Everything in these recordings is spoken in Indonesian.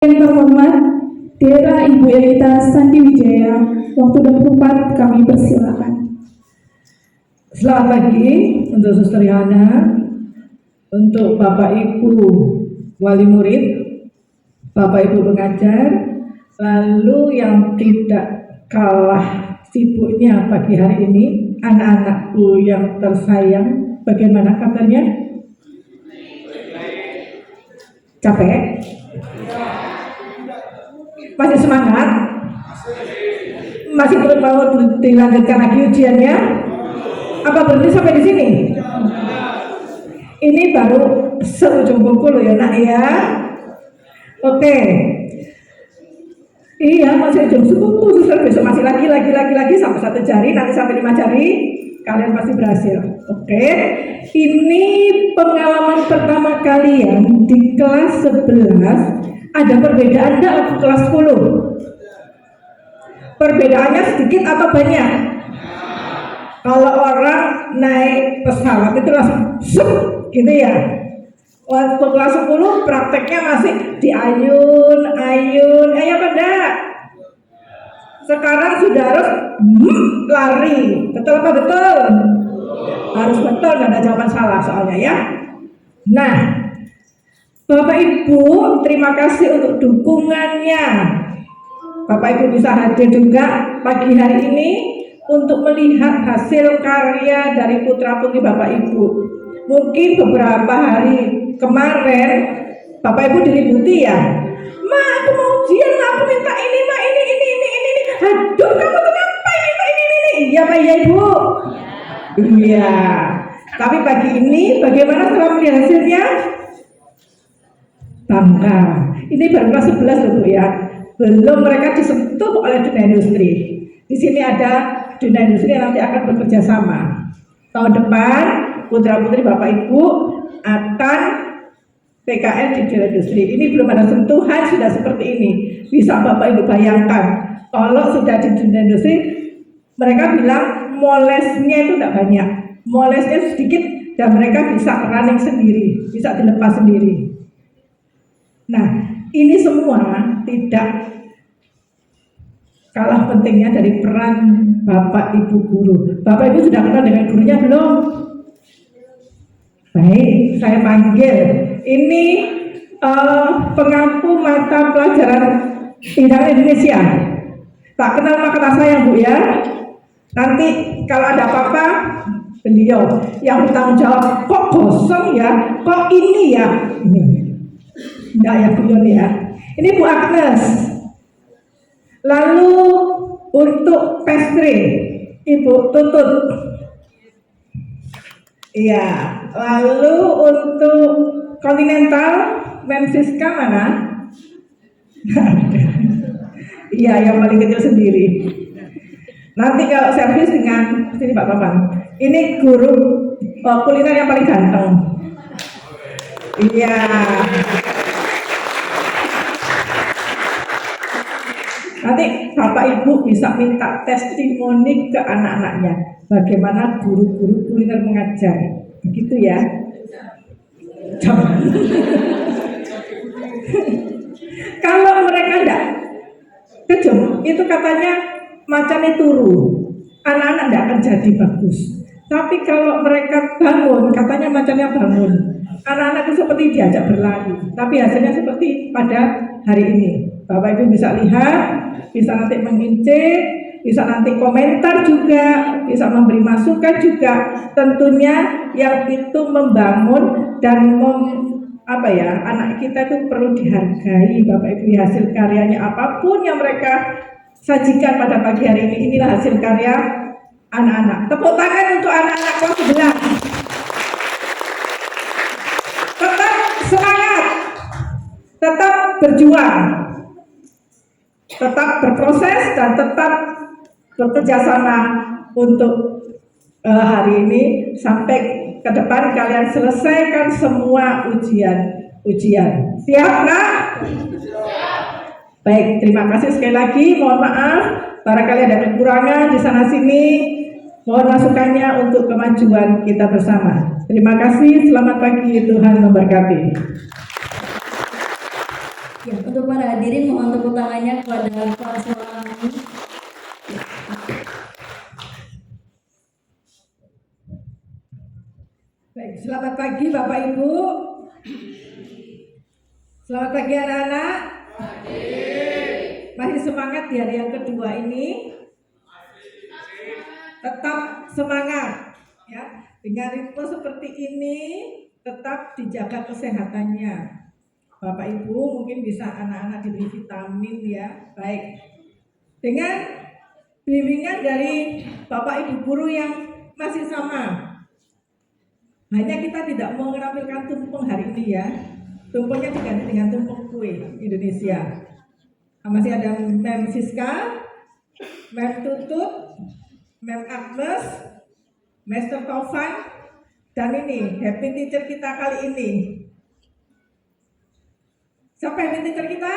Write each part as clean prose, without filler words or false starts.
Yang terhormat, Dera Ibu Elita Sandi Wijaya, waktu 24 kami persilakan. Selamat pagi untuk Suster Yana, untuk Bapak Ibu wali murid, Bapak Ibu pengajar, lalu yang tidak kalah sibuknya pagi hari ini, anak-anakku yang tersayang, bagaimana kabarnya? Capek? Masih semangat? Masih terus mau dilanjutkan lagi ujiannya? Apa berhenti sampai di sini? Ini baru seujung kuku loh ya nak ya. Oke. Iya masih ujung kuku, suster besok masih lagi sampai 1 jari, nanti sampai 5 jari, kalian pasti berhasil. Oke. Ini pengalaman pertama kalian di kelas 11. Ada perbedaan enggak waktu kelas 10? Perbedaannya sedikit atau banyak? Kalau orang naik pesawat itu langsung sup, gitu ya. Waktu kelas 10 prakteknya masih diayun, ayo apa enggak? Sekarang sudah harus lari. Betul apa betul? Harus betul, nggak ada jawaban salah soalnya ya. Nah, Bapak Ibu, terima kasih untuk dukungannya. Bapak Ibu bisa hadir juga pagi hari ini untuk melihat hasil karya dari putra-putri Bapak Ibu. Mungkin beberapa hari kemarin Bapak Ibu diliputi ya. Ma, aku mau ujian, ma, aku minta ini, ma, ini. Aduh, kamu kenapa ini? Iya, Pak, iya, Ibu. Iya. Tapi pagi ini bagaimana setelah melihat hasilnya? Bangga. Ini baru kelas 11 loh Bu ya. Belum mereka disentuh oleh dunia industri. Di sini ada dunia industri yang nanti akan bekerja sama. Tahun depan putra-putri Bapak Ibu akan PKL di dunia industri. Ini belum ada sentuhan sudah seperti ini. Bisa Bapak Ibu bayangkan kalau sudah di dunia industri mereka bilang molesnya itu tidak banyak. Molesnya sedikit dan mereka bisa running sendiri, bisa dilepas sendiri. Nah, ini semua tidak kalah pentingnya dari peran Bapak Ibu guru. Bapak Ibu sudah kenal dengan gurunya belum? Baik, saya panggil. Ini pengampu mata pelajaran Bidang Indonesia. Tak kenal maka tak sayang Bu ya. Nanti kalau ada apa-apa, beliau yang bertanggung jawab. Kok kosong ya? Kok ini ya? Enggak ya Bu Yoni ya. Ini Bu Agnes. Lalu untuk pastry Ibu Tutut. Iya. Lalu untuk kontinental Mensiska mana? Iya, yang paling kecil sendiri. Nanti kalau servis dengan sini Pak Paman. Ini guru kuliner yang paling ganteng. Iya. Nanti Bapak Ibu bisa minta testimoni ke anak-anaknya bagaimana guru-guru kuliner mengajar, begitu ya. Kalau mereka enggak kejem, itu katanya macannya turu, anak-anak enggak akan jadi bagus. Tapi kalau mereka bangun, katanya macannya bangun. Anak-anak itu seperti diajak berlari, tapi hasilnya seperti pada hari ini. Bapak Ibu bisa lihat, bisa nanti mengincik, bisa nanti komentar juga, bisa memberi masukan juga. Tentunya yang itu membangun dan anak kita itu perlu dihargai. Bapak Ibu, hasil karyanya apapun yang mereka sajikan pada pagi hari ini, inilah hasil karya anak-anak. Tepuk tangan untuk anak-anak kelas 11. Tetap semangat, tetap berjuang, tetap berproses dan tetap bekerja sama untuk hari ini sampai ke depan kalian selesaikan semua ujian. Siap nak? Baik, terima kasih sekali lagi. Mohon maaf barangkali ada kekurangan di sana sini. Mohon masukannya untuk kemajuan kita bersama. Terima kasih. Selamat pagi. Tuhan memberkati. Ya, untuk para hadirin mohon tepuk tangannya kepada kelas kami. Baik, selamat pagi Bapak Ibu. Selamat pagi anak-anak. Masih semangat di hari yang kedua ini? Tetap semangat ya. Dengan ritme seperti ini tetap dijaga kesehatannya. Bapak Ibu mungkin bisa anak-anak diberi vitamin ya. Baik. Dengan bimbingan dari Bapak Ibu guru yang masih sama. Hanya kita tidak mau menampilkan tumpeng hari ini ya. Tumpengnya diganti dengan tumpeng kue Indonesia. Masih ada Mem Siska, Mem Tutut, Mem Agnes, Master Taufan, dan ini happy teacher kita kali ini. Siapa happy teacher kita?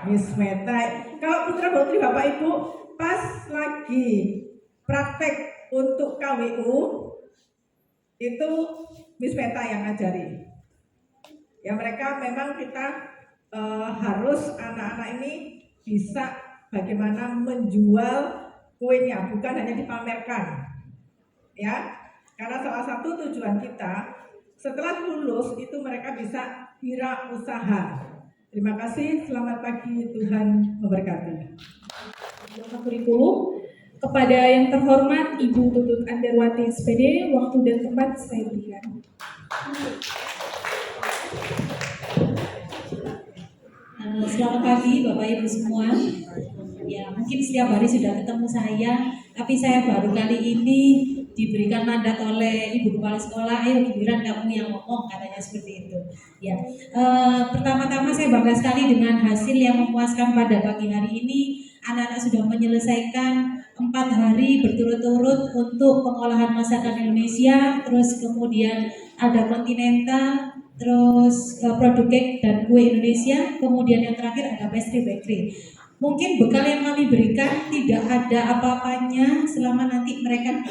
Miss Meta. Kalau putra putri Bapak Ibu pas lagi praktek untuk KWU itu Miss Meta yang ngajari. Ya mereka memang kita harus anak-anak ini bisa bagaimana menjual kuenya, bukan hanya dipamerkan. Ya, karena salah satu tujuan kita setelah lulus itu mereka bisa wirausaha. Terima kasih, selamat pagi, Tuhan memberkati. Kurikulum kepada yang terhormat Ibu Tutut Anderwati SPD, waktu dan tempat saya berikan. Selamat pagi Bapak Ibu semua. Ya, mungkin setiap hari sudah ketemu saya, tapi saya baru kali ini diberikan mandat oleh Ibu Kepala Sekolah, ayo giliran kamu yang ngomong, katanya seperti itu. Ya, pertama-tama saya bangga sekali dengan hasil yang memuaskan pada pagi hari ini. Anak-anak sudah menyelesaikan 4 hari berturut-turut untuk pengolahan masakan Indonesia, terus kemudian ada kontinental, terus produk cake dan kue Indonesia, kemudian yang terakhir ada pastry bakery. Mungkin bekal yang kami berikan tidak ada apa-apanya selama nanti mereka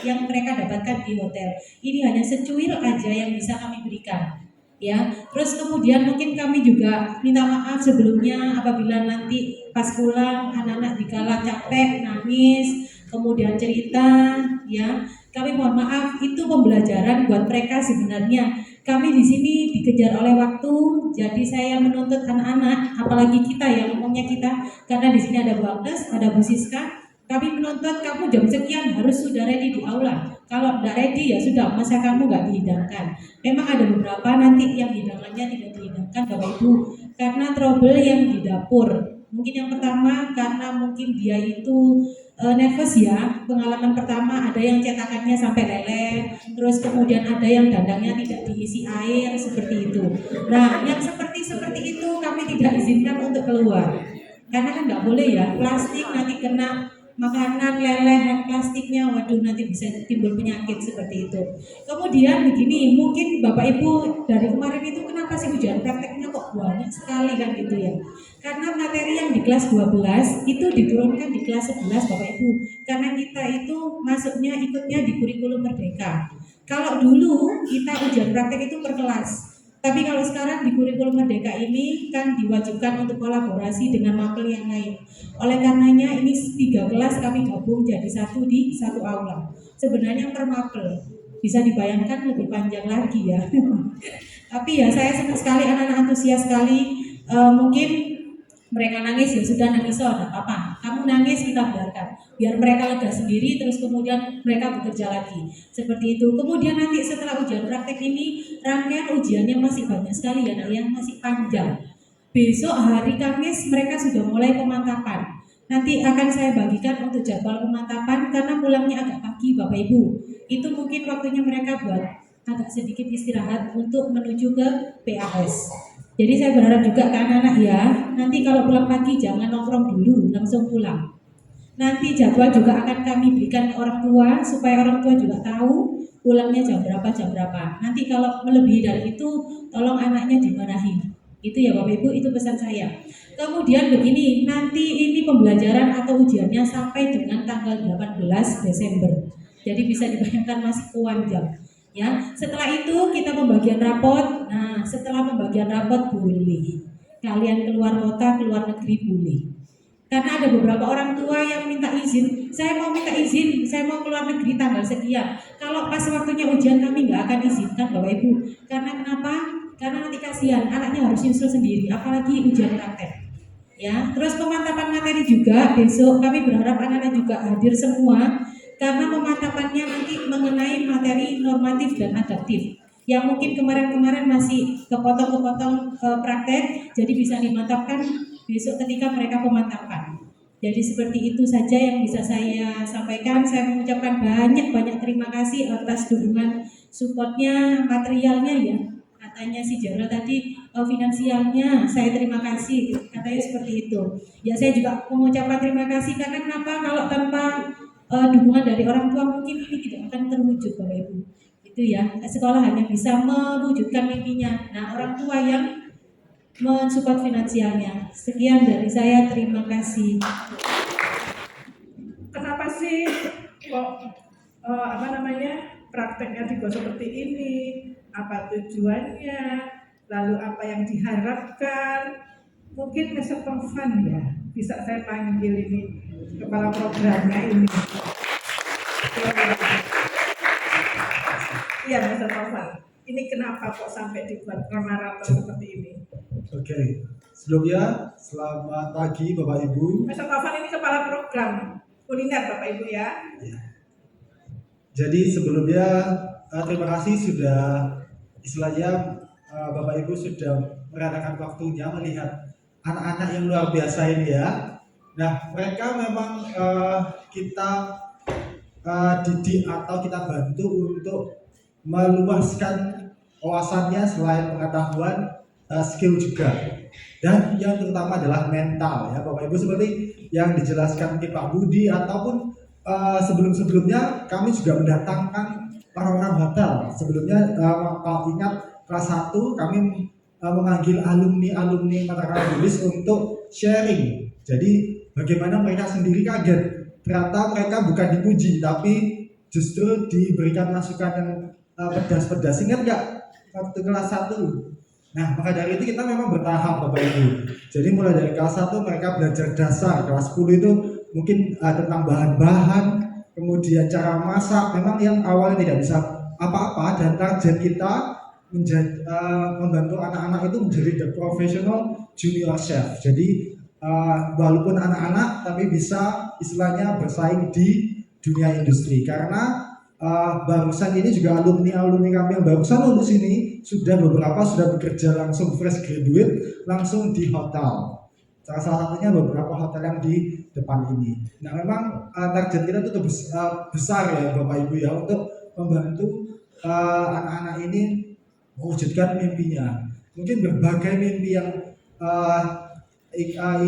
dapatkan di hotel. Ini hanya secuil aja yang bisa kami berikan. Ya, terus kemudian mungkin kami juga minta maaf sebelumnya apabila nanti pas pulang anak-anak dikala capek, nangis, kemudian cerita, ya. Kami mohon maaf, itu pembelajaran buat mereka sebenarnya. Kami di sini dikejar oleh waktu, jadi saya menuntut anak-anak, apalagi kita ya ngomongnya kita, karena di sini ada Bu Agnes, ada Bu Siska. Kami menuntut kamu jam sekian harus sudah ready di aula. Kalau tidak ready ya sudah, masa kamu nggak dihidangkan. Memang ada beberapa nanti yang hidangannya tidak dihidangkan Bapak Ibu, karena trouble yang di dapur. Mungkin yang pertama karena mungkin dia itu nervous ya, pengalaman pertama ada yang cetakannya sampai leleh, terus kemudian ada yang dandangnya tidak diisi air seperti itu. Nah, yang seperti itu kami tidak izinkan untuk keluar, karena kan nggak boleh ya, plastik nanti kena makanan leleh plastiknya, waduh nanti bisa timbul penyakit seperti itu. Kemudian begini, mungkin Bapak Ibu dari kemarin itu kenapa sih ujian prakteknya kok banyak sekali kan gitu ya? Karena materi yang di kelas 12 itu diturunkan di kelas 11 Bapak Ibu. Karena kita itu masuknya ikutnya di kurikulum merdeka. Kalau dulu kita ujian praktek itu per kelas. Tapi kalau sekarang di kurikulum merdeka ini kan diwajibkan untuk kolaborasi dengan mapel yang lain. Oleh karenanya ini 3 kelas kami gabung jadi satu di satu aula. Sebenarnya per mapel bisa dibayangkan lebih panjang lagi ya. Tapi ya saya senang sekali, anak-anak antusias sekali. Mungkin mereka nangis ya sudah, nangis tidak apa-apa, kamu nangis kita biarkan, biar mereka lega sendiri, terus kemudian mereka bekerja lagi seperti itu. Kemudian nanti setelah ujian praktek ini rangkaian ujiannya masih banyak sekali ya, yang masih panjang. Besok hari Kamis mereka sudah mulai pemantapan. Nanti akan saya bagikan untuk jadwal pemantapan karena pulangnya agak pagi Bapak Ibu. Itu mungkin waktunya mereka buat agak sedikit istirahat untuk menuju ke PAS. Jadi saya berharap juga ke anak-anak ya, nanti kalau pulang pagi jangan nongkrong dulu, langsung pulang. Nanti jadwal juga akan kami berikan ke orang tua, supaya orang tua juga tahu pulangnya jam berapa. Nanti kalau melebihi dari itu, tolong anaknya dimarahi. Itu ya Bapak Ibu, itu pesan saya. Kemudian begini, nanti ini pembelajaran atau ujiannya sampai dengan tanggal 18 Desember. Jadi bisa dibayangkan masih panjang. Ya, setelah itu kita pembagian rapot. Nah, setelah pembagian rapot boleh kalian keluar kota, keluar negeri boleh. Karena ada beberapa orang tua yang minta izin, saya mau minta izin, saya mau keluar negeri tanggal sekian. Kalau pas waktunya ujian kami nggak akan izinkan Bapak Ibu. Karena kenapa? Karena nanti kasihan, anaknya harus nyusul sendiri, apalagi ujian praktek. Ya, terus pemantapan materi juga besok kami berharap anak-anak juga hadir semua karena pemantapannya nanti mengenai materi normatif dan adaptif. Yang mungkin kemarin-kemarin masih kepotong-kepotong praktek, jadi bisa dimantapkan besok ketika mereka pemantapan. Jadi seperti itu saja yang bisa saya sampaikan. Saya mengucapkan banyak-banyak terima kasih atas dukungan supportnya, materialnya ya. Katanya si Jara tadi finansialnya, saya terima kasih. Katanya seperti itu. Ya saya juga mengucapkan terima kasih karena kenapa? Kalau tanpa dukungan dari orang tua mungkin ini tidak akan terwujud Bapak Ibu. Itu ya, sekolah hanya bisa mewujudkan mimpinya. Nah orang tua yang mensupport finansialnya. Sekian dari saya, terima kasih. Kenapa sih kok prakteknya dibuat seperti ini? Apa tujuannya? Lalu apa yang diharapkan? Mungkin Mr. Taufan ya, bisa saya panggil ini kepala programnya ini. Iya Mr. Taufan. Ini kenapa kok sampai dibuat maraton seperti ini? Oke, sebelumnya selamat pagi Bapak Ibu. Mr. Taufan ini kepala program kuliner Bapak Ibu ya. Jadi sebelumnya terima kasih sudah istilahnya Bapak Ibu sudah meranakan waktunya melihat anak-anak yang luar biasa ini ya. Nah mereka memang kita didik atau kita bantu untuk meluaskan wawasannya selain pengetahuan, skill juga, dan yang terutama adalah mental ya Bapak Ibu, seperti yang dijelaskan mungkin Pak Budi ataupun sebelum-sebelumnya kami juga mendatangkan orang-orang hotel. Sebelumnya kalau ingat kelas 1 kami memanggil alumni mata tulis untuk sharing. Jadi bagaimana mereka sendiri kaget, ternyata mereka bukan dipuji tapi justru diberikan masukan yang pedas-pedas. Ingat nggak waktu kelas 1? Nah, maka dari itu kita memang bertahap Bapak Ibu. Jadi mulai dari kelas 1 mereka belajar dasar, kelas 10 itu mungkin tentang bahan-bahan, kemudian cara masak. Memang yang awalnya tidak bisa apa-apa, dan target kita membantu anak-anak itu menjadi the professional junior chef. Jadi walaupun anak-anak tapi bisa istilahnya bersaing di dunia industri. Karena barusan ini juga alumni kami yang barusan lulus ini beberapa sudah bekerja langsung fresh graduate langsung di hotel. Salah satunya beberapa hotel yang di depan ini. Nah memang target kita itu besar ya Bapak Ibu ya, untuk membantu anak-anak ini mewujudkan mimpinya. Mungkin berbagai mimpi yang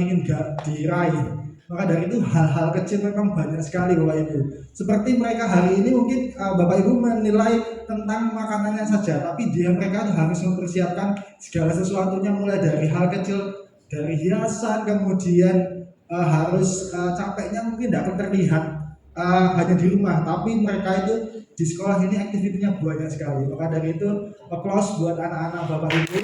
ingin diraih. Maka dari itu hal-hal kecil memang banyak sekali Bapak Ibu. Seperti mereka hari ini mungkin Bapak Ibu menilai tentang makanannya saja, tapi mereka harus mempersiapkan segala sesuatunya, mulai dari hal kecil, dari hiasan, kemudian harus capeknya mungkin tidak akan terlihat hanya di rumah, tapi mereka itu di sekolah ini aktivitinya banyak sekali. Maka dari itu applause buat anak-anak Bapak Ibu.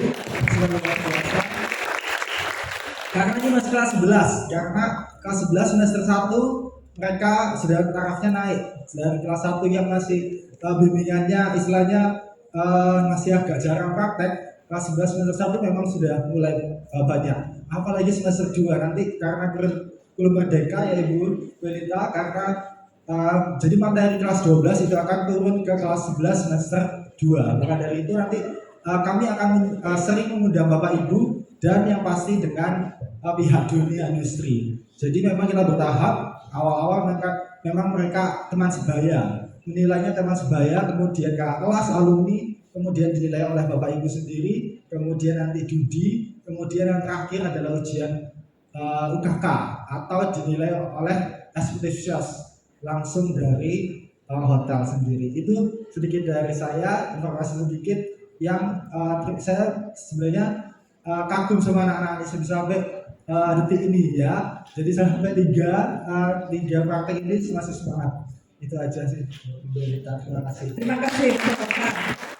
Karena ini masih kelas 11, karena kelas 11 semester 1 mereka sudah tarafnya naik. Dari kelas 1 yang masih bimbingannya istilahnya masih agak jarang praktek, kelas 11 semester 1 memang sudah mulai banyak. Apalagi semester 2 nanti karena kurikulum merdeka ya Ibu Belita, karena jadi materi kelas 12 itu akan turun ke kelas 11 semester 2. Maka dari itu nanti kami akan sering mengundang Bapak Ibu, dan yang pasti dengan pihak dunia industri. Jadi memang kita bertahap. Awal-awal memang mereka teman sebaya, menilainya teman sebaya, kemudian kakak kelas, alumni, kemudian dinilai oleh Bapak Ibu sendiri, kemudian nanti Dudi, kemudian yang terakhir adalah ujian UKK atau dinilai oleh executive chef langsung dari hotel sendiri. Itu sedikit dari saya, informasi sedikit yang saya sebenarnya kagum sama anak-anak ini sampai detik ini ya. Jadi sampai tiga praktek ini masih semangat. Itu aja sih. Terima kasih. Terima kasih Bapak.